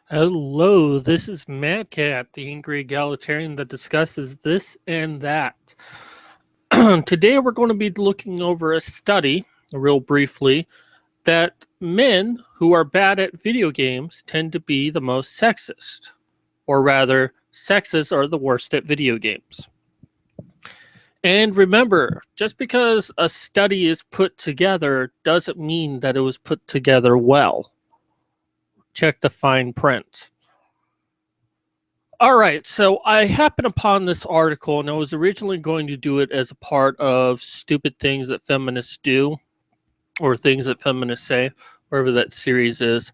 Hello, this is Mad Cat, the angry egalitarian that discusses this and that. Today we're going to be looking over a study, real briefly, that men who are bad at video games tend to be the most sexist. Or rather, sexists are the worst at video games. And remember, just because a study is put together doesn't mean that it was put together well. Check the fine print. All right, so I happened upon this article, and I was originally going to do it as a part of stupid things that feminists do, or things that feminists say, wherever that series is.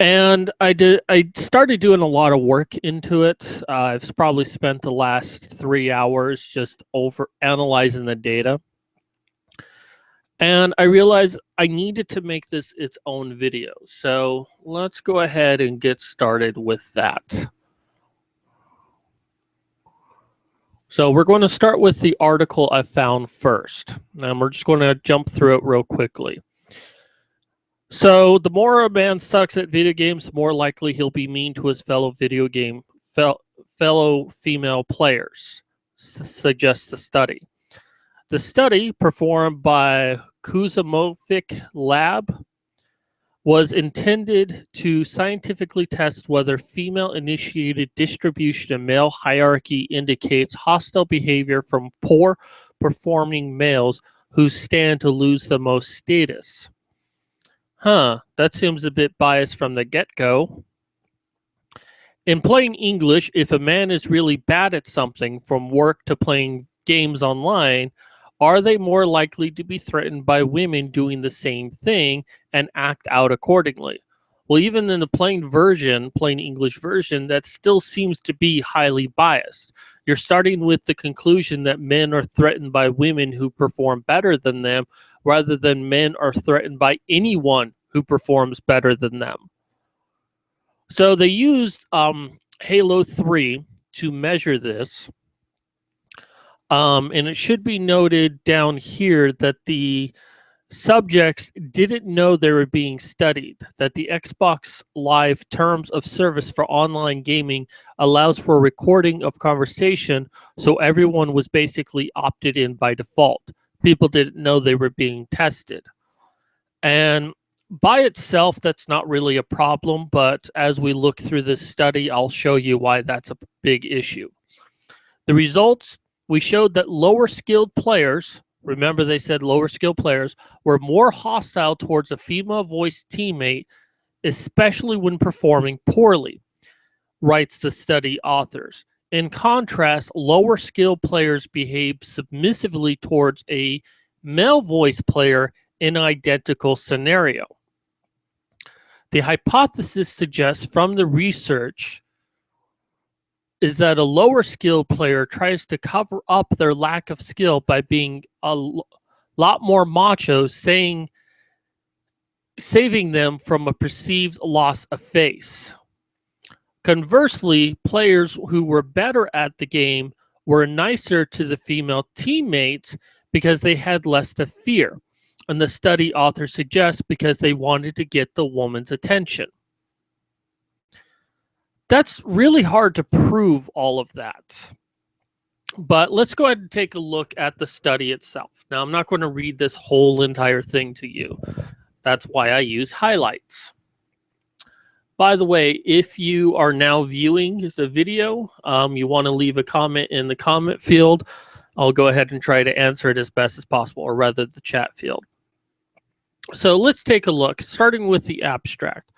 And I started doing a lot of work into it. I've probably spent the last 3 hours just over analyzing the data. And I realized I needed to make this its own video. So let's go ahead and get started with that. So we're going to start with the article I found first, and we're just going to jump through it real quickly. So the more a man sucks at video games, the more likely he'll be mean to his fellow female players, suggests the study. The study, performed by Kuzamovic Lab, was intended to scientifically test whether female-initiated distribution in male hierarchy indicates hostile behavior from poor-performing males who stand to lose the most status. That seems a bit biased from the get-go. In plain English, if a man is really bad at something, from work to playing games online, are they more likely to be threatened by women doing the same thing and act out accordingly? Well, even in the plain English version, that still seems to be highly biased. You're starting with the conclusion that men are threatened by women who perform better than them, rather than men are threatened by anyone who performs better than them. So they used Halo 3 to measure this. And it should be noted down here that the subjects didn't know they were being studied, that the Xbox Live Terms of Service for online gaming allows for recording of conversation, so everyone was basically opted in by default. People didn't know they were being tested. And by itself, that's not really a problem, but as we look through this study, I'll show you why that's a big issue. The results, we showed that lower skilled players, remember they said lower skilled players, were more hostile towards a female voiced teammate, especially when performing poorly, writes the study authors. In contrast, lower skilled players behaved submissively towards a male voice player in an identical scenario. The hypothesis suggests from the research is that a lower skilled player tries to cover up their lack of skill by being a lot more macho, saving them from a perceived loss of face. Conversely, players who were better at the game were nicer to the female teammates because they had less to fear. And the study author suggests because they wanted to get the woman's attention. That's really hard to prove all of that. But let's go ahead and take a look at the study itself. Now, I'm not going to read this whole entire thing to you. That's why I use highlights. By the way, if you are now viewing the video, you want to leave a comment in the comment field, I'll go ahead and try to answer it as best as possible, or rather the chat field. So let's take a look, starting with the abstract.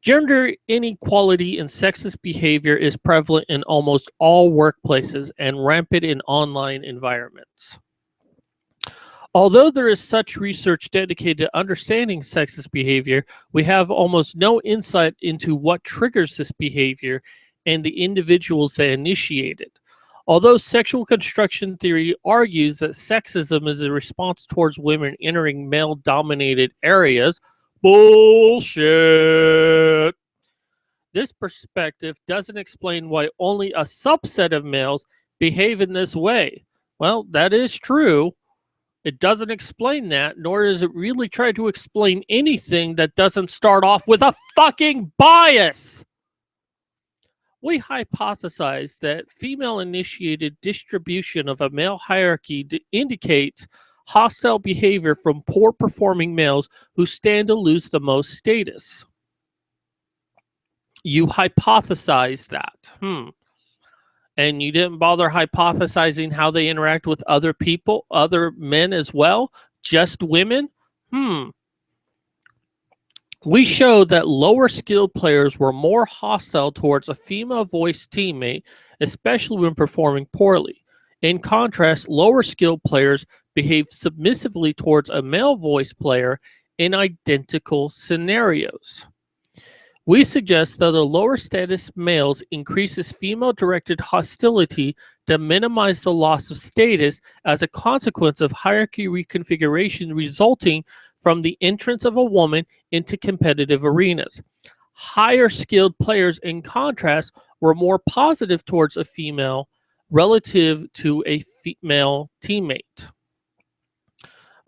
Gender inequality and sexist behavior is prevalent in almost all workplaces and rampant in online environments. Although there is such research dedicated to understanding sexist behavior, we have almost no insight into what triggers this behavior and the individuals that initiate it. Although sexual construction theory argues that sexism is a response towards women entering male-dominated areas, bullshit. This perspective doesn't explain why only a subset of males behave in this way. Well, that is true, It doesn't explain that, nor does it really try to explain anything that doesn't start off with a fucking bias. We hypothesize that female-initiated distribution of a male hierarchy indicates hostile behavior from poor-performing males who stand to lose the most status. You hypothesize that. And you didn't bother hypothesizing how they interact with other people, other men as well? Just women? We showed that lower skilled players were more hostile towards a female voiced teammate, especially when performing poorly. In contrast, lower skilled players behaved submissively towards a male voiced player in identical scenarios. We suggest that the lower status males increases female directed hostility to minimize the loss of status as a consequence of hierarchy reconfiguration resulting from the entrance of a woman into competitive arenas. Higher skilled players, in contrast, were more positive towards a female relative to a female teammate.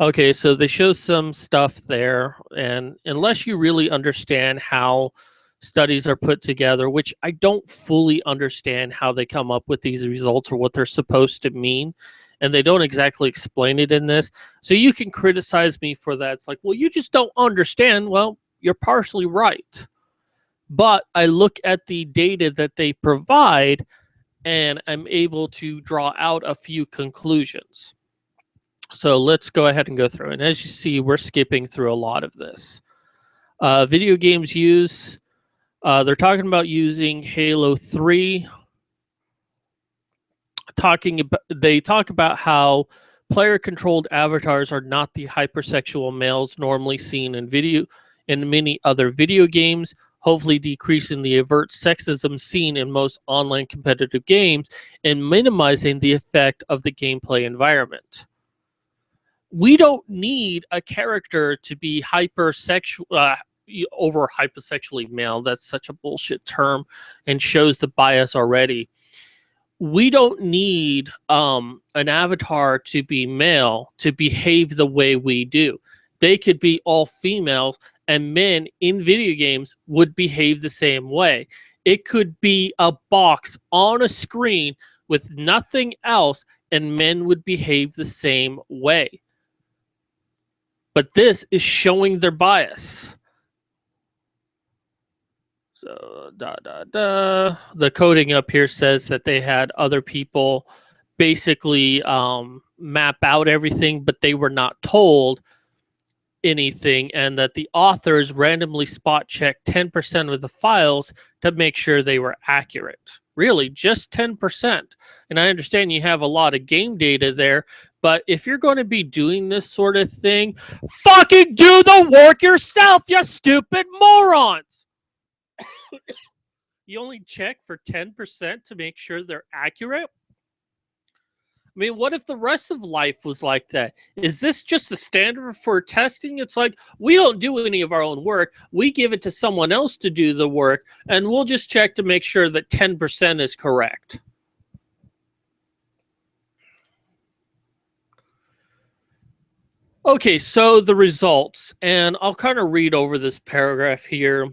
Okay, so they show some stuff there, and unless you really understand how studies are put together, which I don't fully understand how they come up with these results or what they're supposed to mean, and they don't exactly explain it in this. So you can criticize me for that. It's like, well, you just don't understand. Well, you're partially right. But I look at the data that they provide, and I'm able to draw out a few conclusions. So let's go ahead and go through. And as you see, we're skipping through a lot of this. Video games use, they're talking about using Halo 3. They talk about how player-controlled avatars are not the hypersexual males normally seen in many other video games, hopefully decreasing the overt sexism seen in most online competitive games and minimizing the effect of the gameplay environment. We don't need a character to be hypersexual, over hypersexually male. That's such a bullshit term and shows the bias already. We don't need an avatar to be male to behave the way we do. They could be all females, and men in video games would behave the same way. It could be a box on a screen with nothing else, and men would behave the same way. But this is showing their bias. So, the coding up here says that they had other people basically map out everything, but they were not told anything, and that the authors randomly spot checked 10% of the files to make sure they were accurate. Really, just 10%. And I understand you have a lot of game data there, but if you're going to be doing this sort of thing, fucking do the work yourself, you stupid morons! You only check for 10% to make sure they're accurate? I mean, what if the rest of life was like that? Is this just the standard for testing? It's like, we don't do any of our own work. We give it to someone else to do the work, and we'll just check to make sure that 10% is correct. Okay, so the results, and I'll kind of read over this paragraph here.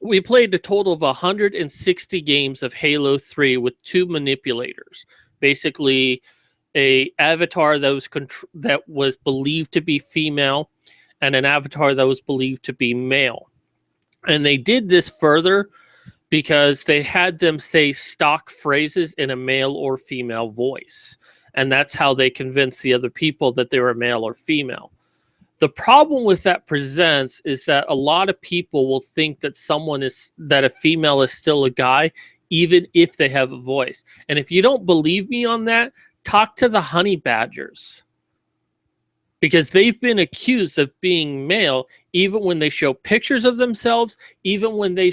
We played a total of 160 games of Halo 3 with 2 manipulators. Basically, a avatar that was believed to be female and an avatar that was believed to be male. And they did this further because they had them say stock phrases in a male or female voice. And that's how they convinced the other people that they were male or female. The problem with that presents is that a lot of people will think that a female is still a guy, even if they have a voice. And if you don't believe me on that, talk to the honey badgers, because they've been accused of being male even when they show pictures of themselves, even when they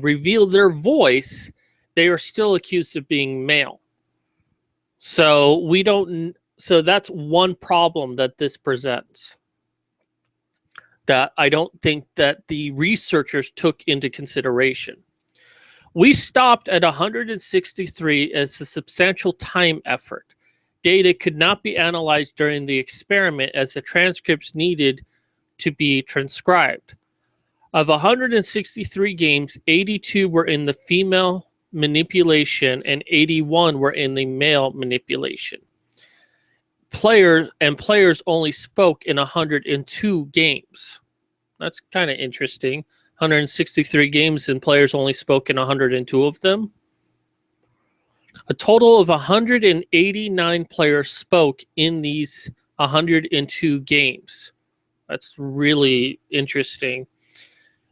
reveal their voice, they are still accused of being male. So that's one problem that this presents, that I don't think that the researchers took into consideration. We stopped at 163 as the substantial time effort. data could not be analyzed during the experiment as the transcripts needed to be transcribed. Of 163 games, 82 were in the female manipulation and 81 were in the male manipulation. Players only spoke in 102 games. That's kind of interesting. 163 games and players only spoke in 102 of them. A total of 189 players spoke in these 102 games. That's really interesting.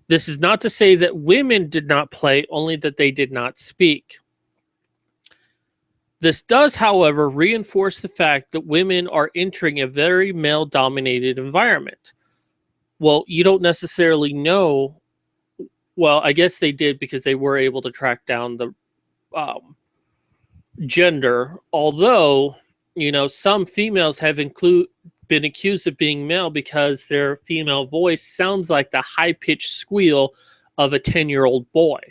This is not to say that women did not play, only that they did not speak. This does, however, reinforce the fact that women are entering a very male-dominated environment. Well, you don't necessarily know. Well, I guess they did because they were able to track down the gender. Although, some females have been accused of being male because their female voice sounds like the high-pitched squeal of a 10-year-old boy.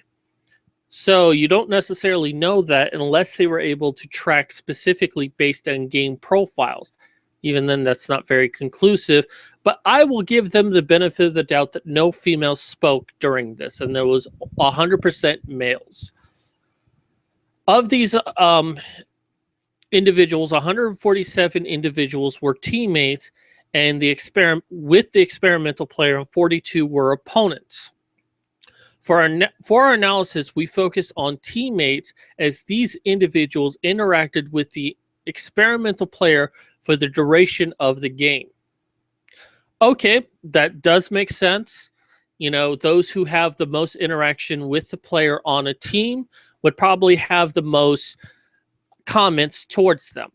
So you don't necessarily know that unless they were able to track specifically based on game profiles. Even then, that's not very conclusive. But I will give them the benefit of the doubt that no females spoke during this, and there was 100% males. Of these individuals, 147 individuals were teammates, and with the experimental player, 42 were opponents. For our analysis, we focus on teammates as these individuals interacted with the experimental player for the duration of the game. Okay, that does make sense. Those who have the most interaction with the player on a team would probably have the most comments towards them.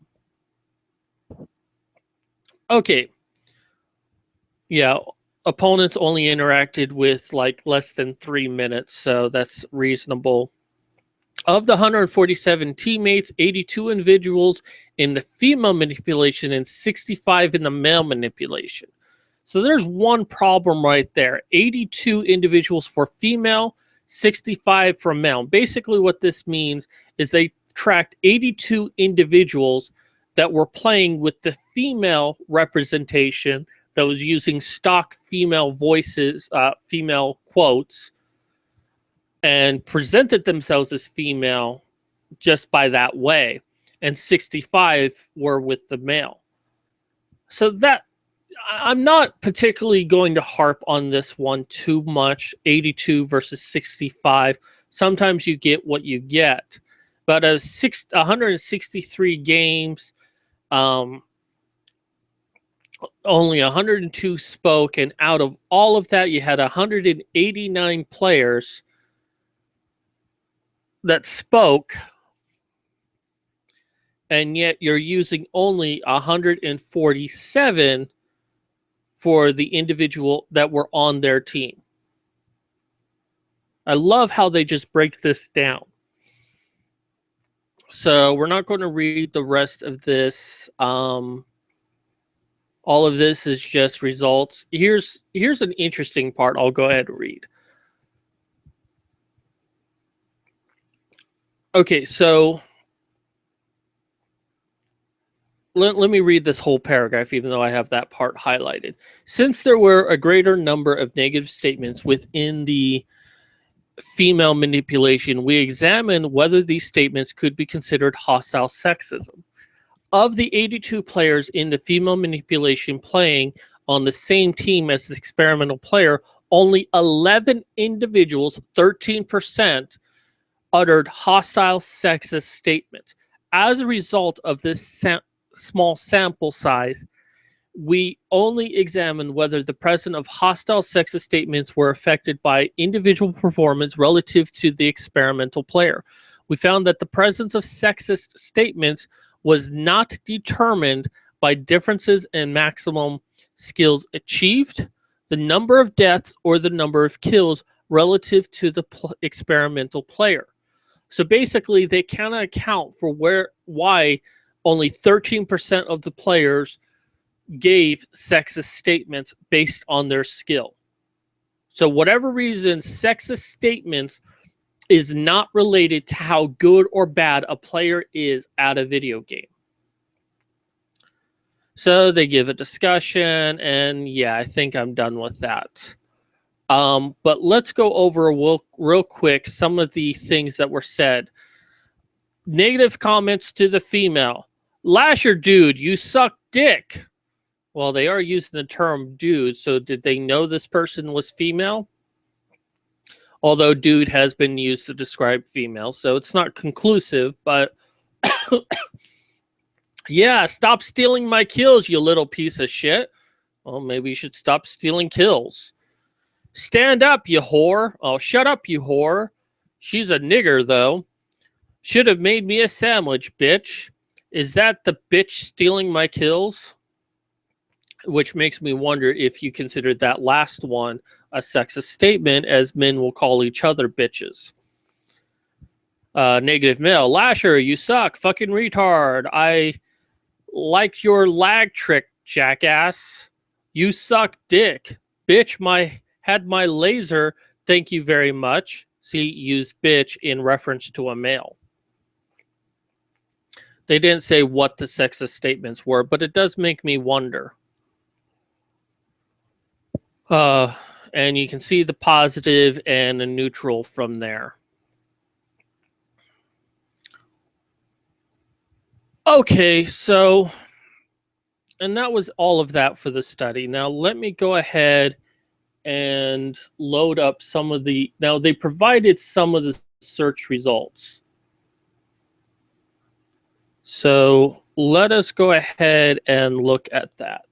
Okay. Yeah, opponents only interacted with like less than 3 minutes, so that's reasonable. Of the 147 teammates, 82 individuals in the female manipulation and 65 in the male manipulation. So there's one problem right there. 82 individuals for female, 65 for male. Basically what this means is they tracked 82 individuals that were playing with the female representation that was using stock female voices, female quotes, and presented themselves as female just by that way. And 65 were with the male. So that, I'm not particularly going to harp on this one too much, 82 versus 65. Sometimes you get what you get. But 163 games, only 102 spoke, and out of all of that, you had 189 players that spoke, and yet you're using only 147 for the individual that were on their team. I love how they just break this down. So we're not going to read the rest of this. All of this is just results. Here's an interesting part I'll go ahead and read. Okay, so let me read this whole paragraph, even though I have that part highlighted. Since there were a greater number of negative statements within the female manipulation, we examined whether these statements could be considered hostile sexism. Of the 82 players in the female manipulation playing on the same team as the experimental player, only 11 individuals, 13%, uttered hostile sexist statements. As a result of this small sample size, we only examined whether the presence of hostile sexist statements were affected by individual performance relative to the experimental player. We found that the presence of sexist statements was not determined by differences in maximum skills achieved, the number of deaths, or the number of kills relative to the experimental player. So basically, they cannot account for why only 13% of the players gave sexist statements based on their skill. So whatever reason, sexist statements is not related to how good or bad a player is at a video game. So they give a discussion, and yeah, I think I'm done with that. But let's go over real quick some of the things that were said. Negative comments to the female. Lasher dude, you suck dick. Well, they are using the term dude, so did they know this person was female? Although dude has been used to describe female, so it's not conclusive, but yeah, stop stealing my kills, you little piece of shit. Well, maybe you should stop stealing kills. Stand up, you whore. Oh, shut up, you whore. She's a nigger, though. Should have made me a sandwich, bitch. Is that the bitch stealing my kills? Which makes me wonder if you considered that last one a sexist statement, as men will call each other bitches. Negative male. Lasher, you suck. Fucking retard. I like your lag trick, jackass. You suck dick. Bitch, had my laser. Thank you very much. See, used bitch in reference to a male. They didn't say what the sexist statements were, but it does make me wonder. And you can see the positive and the neutral from there. Okay, so, and that was all of that for the study. Now let me go ahead and load up some of the, now they provided some of the search results. So let us go ahead and look at that.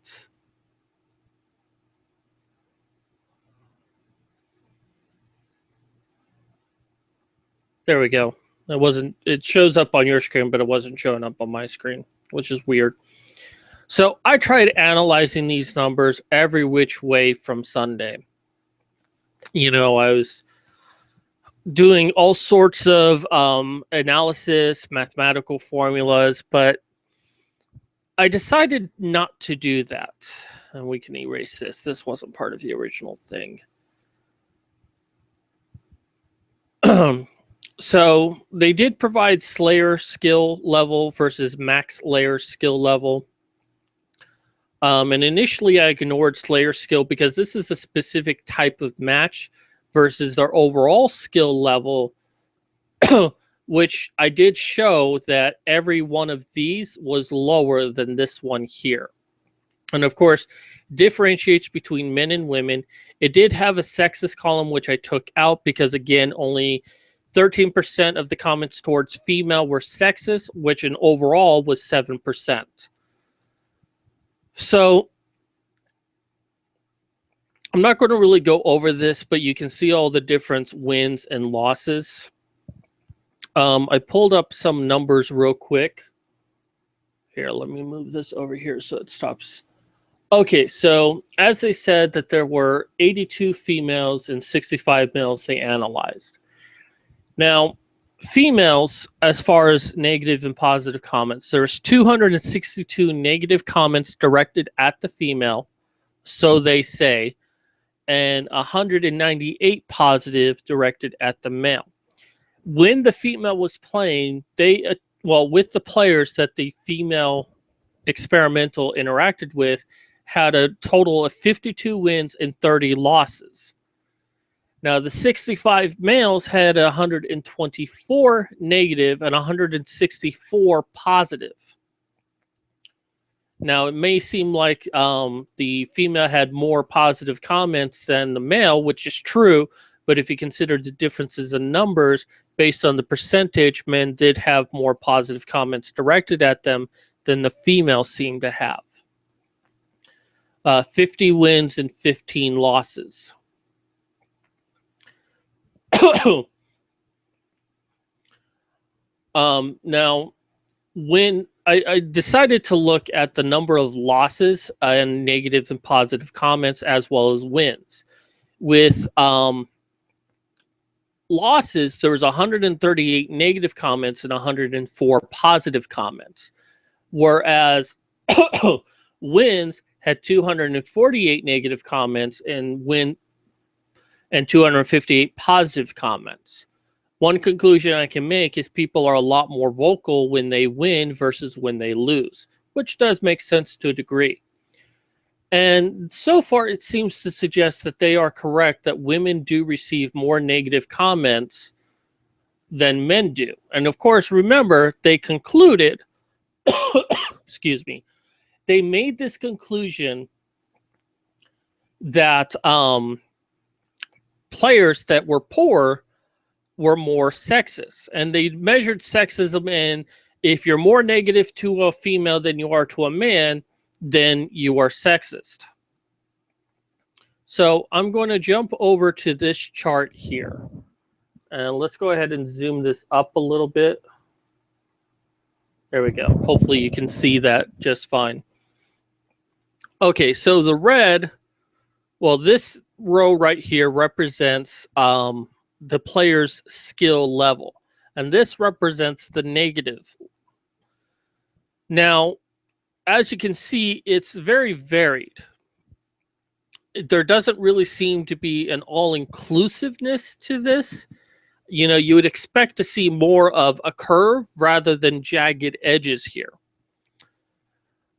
There we go. It shows up on your screen, but it wasn't showing up on my screen, which is weird. So I tried analyzing these numbers every which way from Sunday. You know, I was doing all sorts of analysis, mathematical formulas, but I decided not to do that. And we can erase this. This wasn't part of the original thing. So they did provide Slayer skill level versus max layer skill level. And initially I ignored Slayer skill because this is a specific type of match versus their overall skill level, which I did show that every one of these was lower than this one here. And of course, differentiates between men and women. It did have a sexist column, which I took out because, again, only 13% of the comments towards female were sexist, which in overall was 7%. So I'm not going to really go over this, but you can see all the different wins and losses. I pulled up some numbers real quick. Here, let me move this over here so it stops. Okay, so as they said that there were 82 females and 65 males they analyzed. Now, females, as far as negative and positive comments, there's 262 negative comments directed at the female, so they say, and 198 positive directed at the male. When the female was playing, they, with the players that the female experimental interacted with, had a total of 52 wins and 30 losses. Now, the 65 males had 124 negative and 164 positive. Now, it may seem like the female had more positive comments than the male, which is true, but if you consider the differences in numbers, based on the percentage, men did have more positive comments directed at them than the female seemed to have. 50 wins and 15 losses. Now, when I decided to look at the number of losses and negative and positive comments as well as wins. With losses, there was 138 negative comments and 104 positive comments, whereas wins had 248 negative comments and 258 positive comments. One conclusion I can make is people are a lot more vocal when they win versus when they lose, which does make sense to a degree. And so far, it seems to suggest that they are correct, that women do receive more negative comments than men do. And of course, remember, they concluded, excuse me, they made this conclusion that players that were poor were more sexist. And they measured sexism in, if you're more negative to a female than you are to a man, then you are sexist. So I'm going to jump over to this chart here. And let's go ahead and zoom this up a little bit. There we go. Hopefully you can see that just fine. Okay, so the red, well, this row right here represents the player's skill level. And this represents the negative. Now, as you can see, it's very varied. There doesn't really seem to be an all-inclusiveness to this. You know, you would expect to see more of a curve rather than jagged edges here.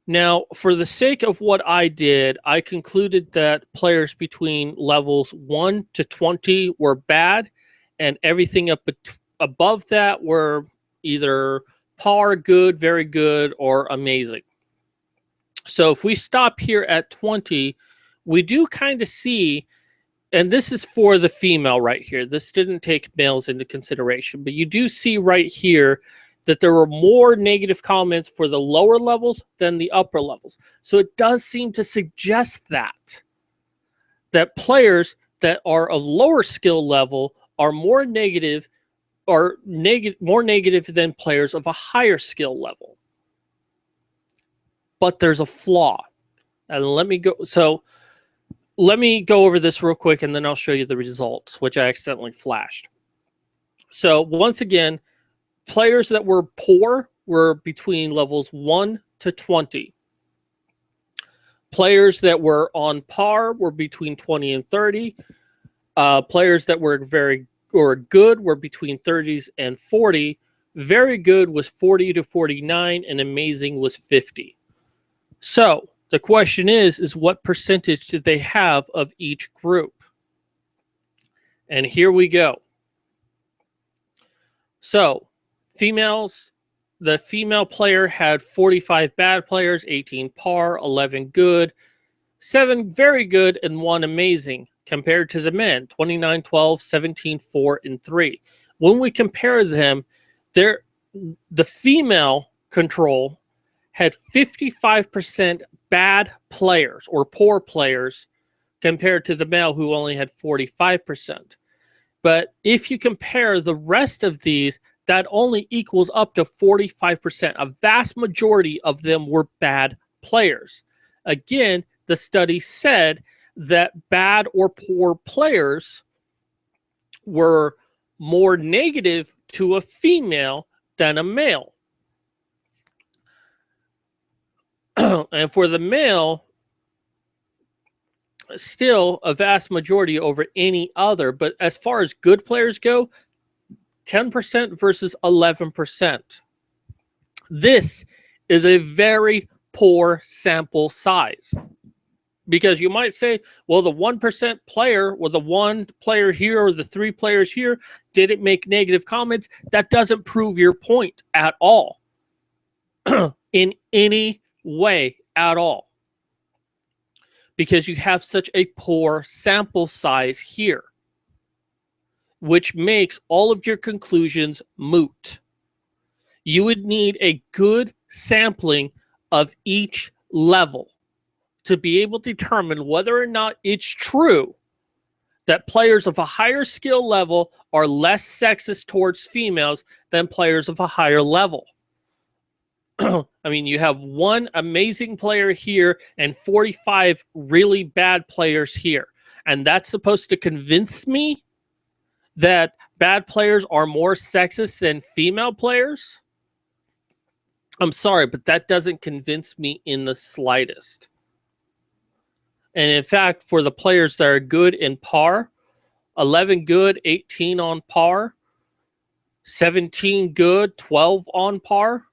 Now, for the sake of what I did, I concluded that players between levels 1 to 20 were bad, and everything up above that were either par, good, very good, or amazing. So if we stop here at 20, we do kind of see, and this is for the female right here. This didn't take males into consideration, but you do see right here that there were more negative comments for the lower levels than the upper levels. So it does seem to suggest that players that are of lower skill level are more negative, or more negative than players of a higher skill level. But there's a flaw. And let me go over this real quick, and then I'll show you the results, which I accidentally flashed. So once again, players that were poor were between levels 1 to 20. Players that were on par were between 20 and 30. Players that were good were between 30s and 40. Very good was 40 to 49, and amazing was 50. So the question is what percentage did they have of each group? And here we go. So females, the female player had 45 bad players, 18 par, 11 good, 7 very good, and 1 amazing, compared to the men, 29, 12, 17, 4, and 3. When we compare them, the female control had 55% bad players or poor players compared to the male, who only had 45%. But if you compare the rest of these, that only equals up to 45%. A vast majority of them were bad players. Again, the study said that bad or poor players were more negative to a female than a male. And for the male, still a vast majority over any other. But as far as good players go, 10% versus 11%. This is a very poor sample size. Because you might say, well, the 1% player, or the 1 player here, or the 3 players here didn't make negative comments. That doesn't prove your point at all. In any way at all. Because you have such a poor sample size here, which makes all of your conclusions moot. You would need a good sampling of each level to be able to determine whether or not it's true that players of a higher skill level are less sexist towards females than players of a higher level. I mean, you have 1 amazing player here and 45 really bad players here. And that's supposed to convince me that bad players are more sexist than female players? I'm sorry, but that doesn't convince me in the slightest. And in fact, for the players that are good in par, 11 good, 18 on par, 17 good, 12 on par.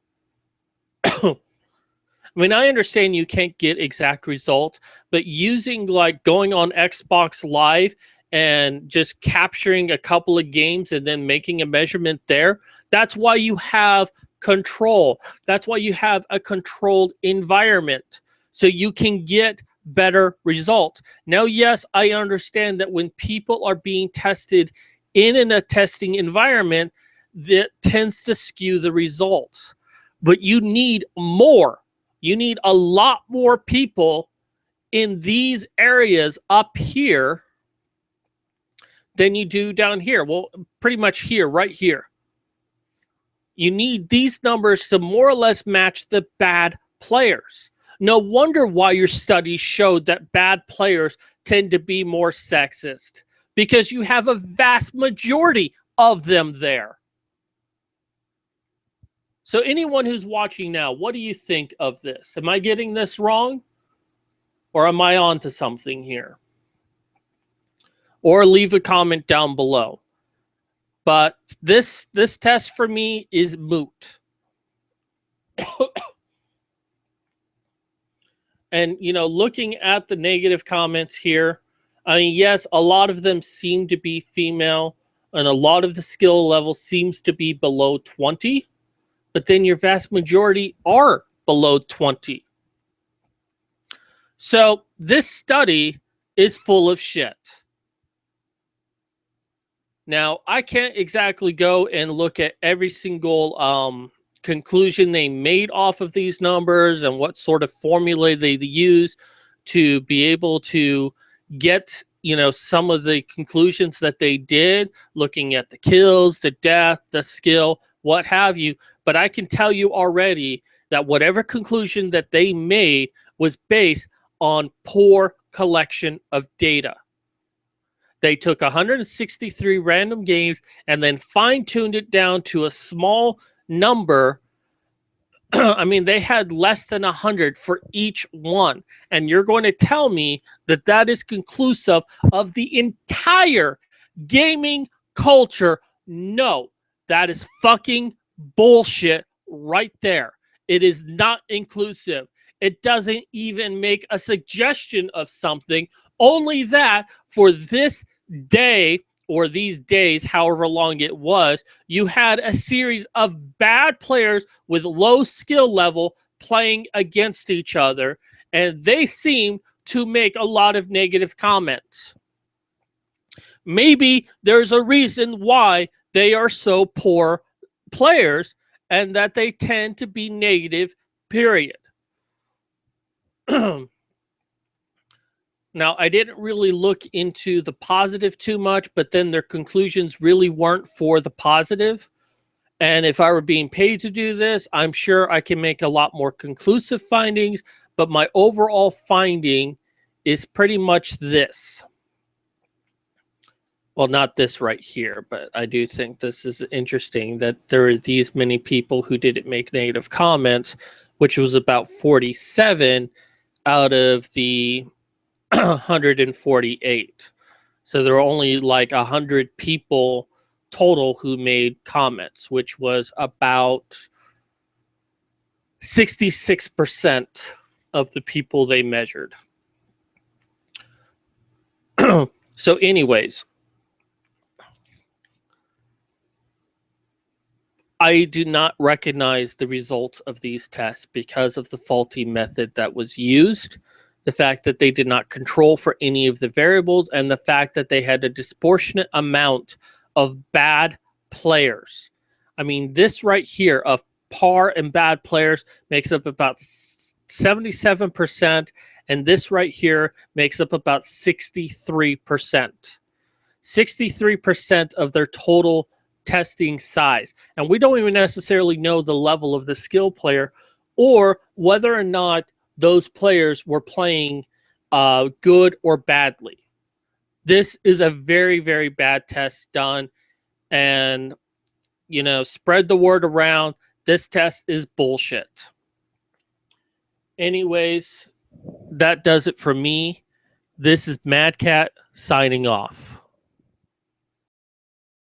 I mean, I understand you can't get exact results, but using like going on Xbox Live and just capturing a couple of games and then making a measurement there, that's why you have control. That's why you have a controlled environment, so you can get better results. Now, yes, I understand that when people are being tested in a testing environment, that tends to skew the results. But you need more. You need a lot more people in these areas up here than you do down here. Well, pretty much here, right here. You need these numbers to more or less match the bad players. No wonder why your studies showed that bad players tend to be more sexist, because you have a vast majority of them there. So anyone who's watching now, what do you think of this? Am I getting this wrong? Or am I on to something here? Or leave a comment down below. But this test for me is moot. And, you know, looking at the negative comments here, I mean, yes, a lot of them seem to be female, and a lot of the skill level seems to be below 20, but then your vast majority are below 20. So this study is full of shit. Now, I can't exactly go and look at every single conclusion they made off of these numbers and what sort of formula they use to be able to get, you know, some of the conclusions that they did, looking at the kills, the death, the skill, what have you. But I can tell you already that whatever conclusion that they made was based on poor collection of data. They took 163 random games and then fine-tuned it down to a small number. I mean, they had less than 100 for each one. And you're going to tell me that that is conclusive of the entire gaming culture? No, that is fucking bullshit right there. It is not inclusive. It doesn't even make a suggestion of something. Only that for this day or these days, however long it was, you had a series of bad players with low skill level playing against each other, and they seem to make a lot of negative comments. Maybe there's a reason why they are so poor players and that they tend to be negative, period. Now, I didn't really look into the positive too much, but then their conclusions really weren't for the positive. And if I were being paid to do this, I'm sure I can make a lot more conclusive findings. But my overall finding is pretty much this. Well, not this right here, but I do think this is interesting that there are these many people who didn't make negative comments, which was about 47 out of the 148. So there were only like 100 people total who made comments, which was about 66% of the people they measured. So anyways, I do not recognize the results of these tests because of the faulty method that was used, the fact that they did not control for any of the variables, and the fact that they had a disproportionate amount of bad players. I mean, this right here of par and bad players makes up about 77%, and this right here makes up about 63%. 63% of their total testing size. And we don't even necessarily know the level of the skill player or whether or not those players were playing good or badly. This is a very, very bad test done. And, you know, spread the word around. This test is bullshit. Anyways, that does it for me. This is Mad Cat signing off.